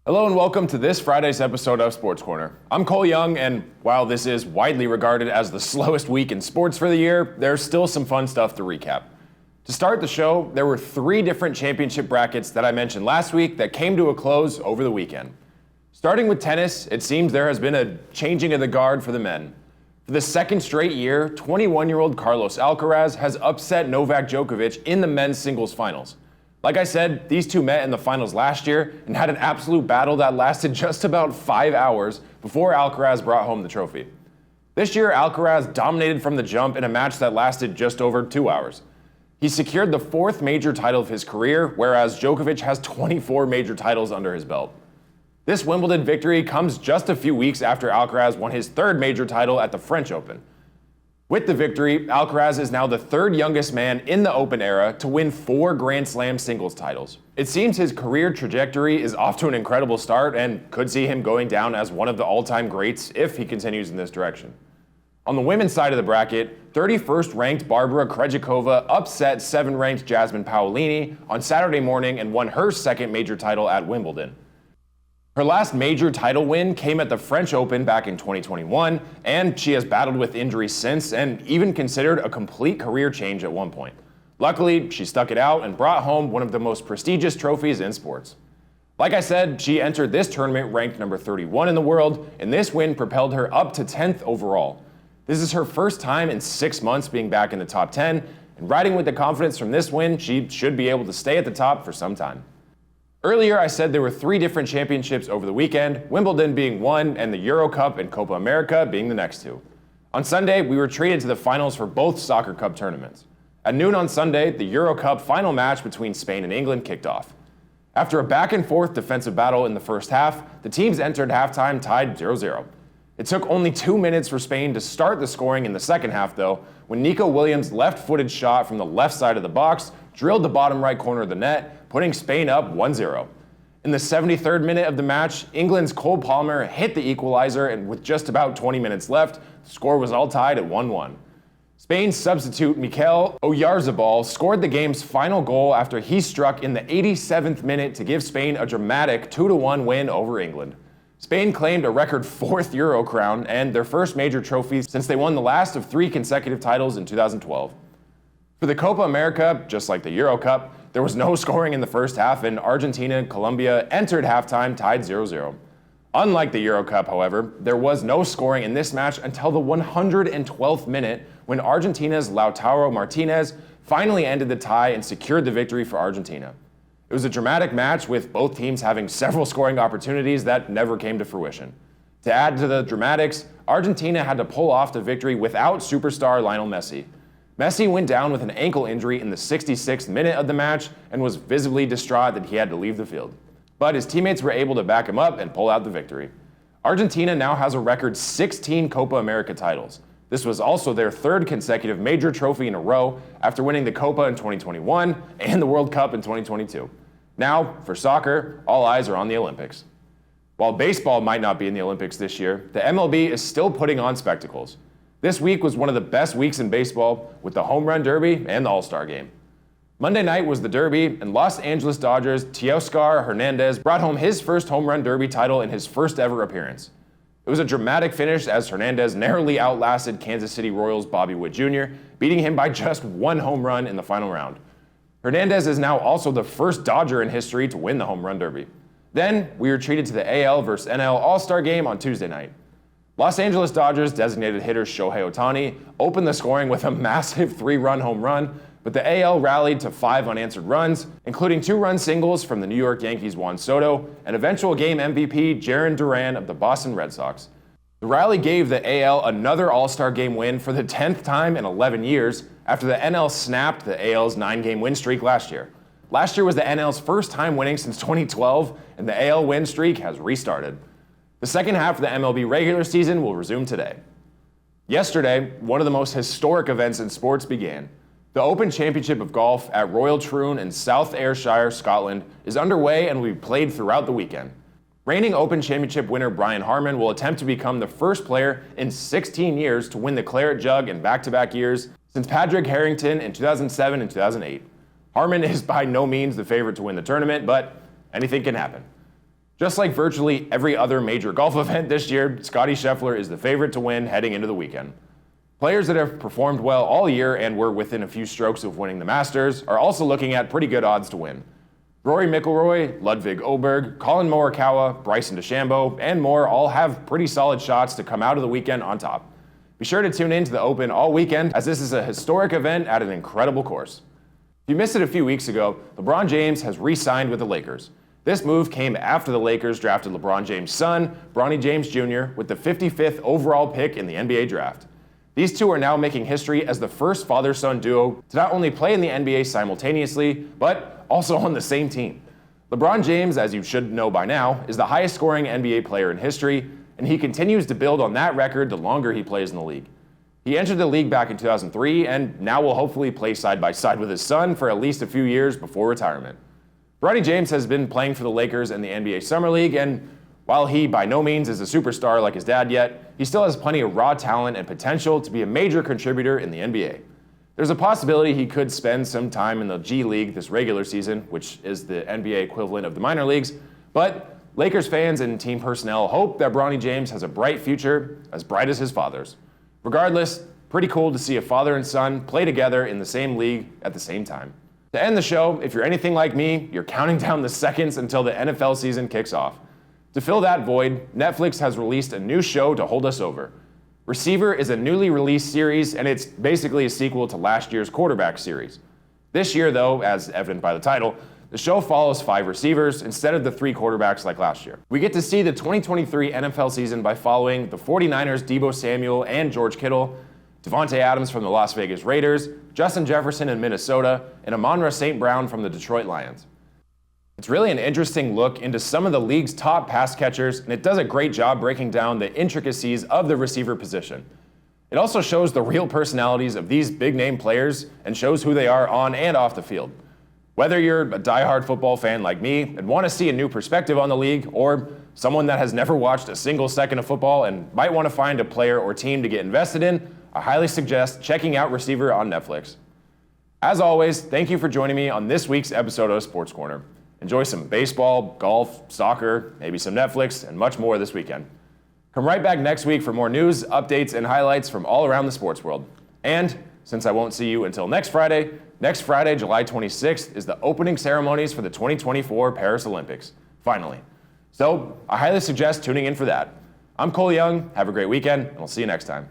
Hello and welcome to this Friday's episode of Sports Corner. I'm Cole Young, and while this is widely regarded as the slowest week in sports for the year, there's still some fun stuff to recap. To start the show, there were 3 different championship brackets that I mentioned last week that came to a close over the weekend. Starting with tennis, it seems there has been a changing of the guard for the men. For the second straight year, 21-year-old Carlos Alcaraz has upset Novak Djokovic in the men's singles finals. Like I said, these two met in the finals last year and had an absolute battle that lasted just about 5 hours before Alcaraz brought home the trophy. This year, Alcaraz dominated from the jump in a match that lasted just over 2 hours. He secured the 4th major title of his career, whereas Djokovic has 24 major titles under his belt. This Wimbledon victory comes just a few weeks after Alcaraz won his 3rd major title at the French Open. With the victory, Alcaraz is now the 3rd youngest man in the Open era to win 4 Grand Slam singles titles. It seems his career trajectory is off to an incredible start and could see him going down as one of the all-time greats if he continues in this direction. On the women's side of the bracket, 31st ranked Barbara Krejcikova upset 7th ranked Jasmine Paolini on Saturday morning and won her 2nd major title at Wimbledon. Her last major title win came at the French Open back in 2021, and she has battled with injuries since and even considered a complete career change at one point. Luckily, she stuck it out and brought home one of the most prestigious trophies in sports. Like I said, she entered this tournament ranked number 31 in the world, and this win propelled her up to 10th overall. This is her first time in 6 months being back in the top 10, and riding with the confidence from this win, she should be able to stay at the top for some time. Earlier, I said there were 3 different championships over the weekend, Wimbledon being one and the Euro Cup and Copa America being the next 2. On Sunday, we were treated to the finals for both Soccer Cup tournaments. At noon on Sunday, the Euro Cup final match between Spain and England kicked off. After a back-and-forth defensive battle in the first half, the teams entered halftime tied 0-0. It took only 2 minutes for Spain to start the scoring in the second half, though, when Nico Williams' left-footed shot from the left side of the box drilled the bottom right corner of the net, putting Spain up 1-0. In the 73rd minute of the match, England's Cole Palmer hit the equalizer, and with just about 20 minutes left, the score was all tied at 1-1. Spain's substitute Mikel Oyarzabal scored the game's final goal after he struck in the 87th minute to give Spain a dramatic 2-1 win over England. Spain claimed a record 4th Euro crown and their first major trophy since they won the last of 3 consecutive titles in 2012. For the Copa America, just like the Euro Cup, there was no scoring in the first half, and Argentina and Colombia entered halftime tied 0-0. Unlike the Euro Cup, however, there was no scoring in this match until the 112th minute when Argentina's Lautaro Martinez finally ended the tie and secured the victory for Argentina. It was a dramatic match with both teams having several scoring opportunities that never came to fruition. To add to the dramatics, Argentina had to pull off the victory without superstar Lionel Messi. Messi went down with an ankle injury in the 66th minute of the match and was visibly distraught that he had to leave the field. But his teammates were able to back him up and pull out the victory. Argentina now has a record 16 Copa America titles. This was also their 3rd consecutive major trophy in a row after winning the Copa in 2021 and the World Cup in 2022. Now, for soccer, all eyes are on the Olympics. While baseball might not be in the Olympics this year, the MLB is still putting on spectacles. This week was one of the best weeks in baseball with the Home Run Derby and the All-Star Game. Monday night was the Derby, and Los Angeles Dodgers' Teoscar Hernandez brought home his first Home Run Derby title in his first ever appearance. It was a dramatic finish as Hernandez narrowly outlasted Kansas City Royals' Bobby Witt Jr., beating him by just 1 home run in the final round. Hernandez is now also the first Dodger in history to win the Home Run Derby. Then, we were treated to the AL vs. NL All-Star Game on Tuesday night. Los Angeles Dodgers designated hitter Shohei Ohtani opened the scoring with a massive 3-run home run, but the AL rallied to 5 unanswered runs, including 2-run singles from the New York Yankees' Juan Soto and eventual game MVP Jarren Duran of the Boston Red Sox. The rally gave the AL another All-Star Game win for the 10th time in 11 years after the NL snapped the AL's 9-game win streak last year. Last year was the NL's first time winning since 2012, and the AL win streak has restarted. The second half of the MLB regular season will resume today. Yesterday, one of the most historic events in sports began. The Open Championship of Golf at Royal Troon in South Ayrshire, Scotland, is underway and will be played throughout the weekend. Reigning Open Championship winner Brian Harman will attempt to become the first player in 16 years to win the Claret Jug in back-to-back years since Padraig Harrington in 2007 and 2008. Harman is by no means the favorite to win the tournament, but anything can happen. Just like virtually every other major golf event this year, Scottie Scheffler is the favorite to win heading into the weekend. Players that have performed well all year and were within a few strokes of winning the Masters are also looking at pretty good odds to win. Rory McIlroy, Ludwig Åberg, Colin Morikawa, Bryson DeChambeau, and more all have pretty solid shots to come out of the weekend on top. Be sure to tune in to the Open all weekend, as this is a historic event at an incredible course. If you missed it a few weeks ago, LeBron James has re-signed with the Lakers. This move came after the Lakers drafted LeBron James' son, Bronny James Jr., with the 55th overall pick in the NBA draft. These two are now making history as the first father-son duo to not only play in the NBA simultaneously, but also on the same team. LeBron James, as you should know by now, is the highest scoring NBA player in history, and he continues to build on that record the longer he plays in the league. He entered the league back in 2003 and now will hopefully play side by side with his son for at least a few years before retirement. Bronny James has been playing for the Lakers in the NBA Summer League, and while he by no means is a superstar like his dad yet, he still has plenty of raw talent and potential to be a major contributor in the NBA. There's a possibility he could spend some time in the G League this regular season, which is the NBA equivalent of the minor leagues, but Lakers fans and team personnel hope that Bronny James has a bright future, as bright as his father's. Regardless, pretty cool to see a father and son play together in the same league at the same time. To end the show, if you're anything like me, you're counting down the seconds until the NFL season kicks off. To fill that void, Netflix has released a new show to hold us over. Receiver is a newly released series, and it's basically a sequel to last year's quarterback series. This year, though, as evident by the title, the show follows 5 receivers instead of the 3 quarterbacks like last year. We get to see the 2023 NFL season by following the 49ers' Deebo Samuel and George Kittle, Devontae Adams from the Las Vegas Raiders, Justin Jefferson in Minnesota, and Amon-Ra St. Brown from the Detroit Lions. It's really an interesting look into some of the league's top pass catchers, and it does a great job breaking down the intricacies of the receiver position. It also shows the real personalities of these big-name players and shows who they are on and off the field. Whether you're a diehard football fan like me and want to see a new perspective on the league, or someone that has never watched a single second of football and might want to find a player or team to get invested in, I highly suggest checking out Receiver on Netflix. As always, thank you for joining me on this week's episode of Sports Corner. Enjoy some baseball, golf, soccer, maybe some Netflix, and much more this weekend. Come right back next week for more news, updates, and highlights from all around the sports world. And since I won't see you until next Friday, July 26th, is the opening ceremonies for the 2024 Paris Olympics. Finally. So I highly suggest tuning in for that. I'm Cole Young. Have a great weekend, and I'll see you next time.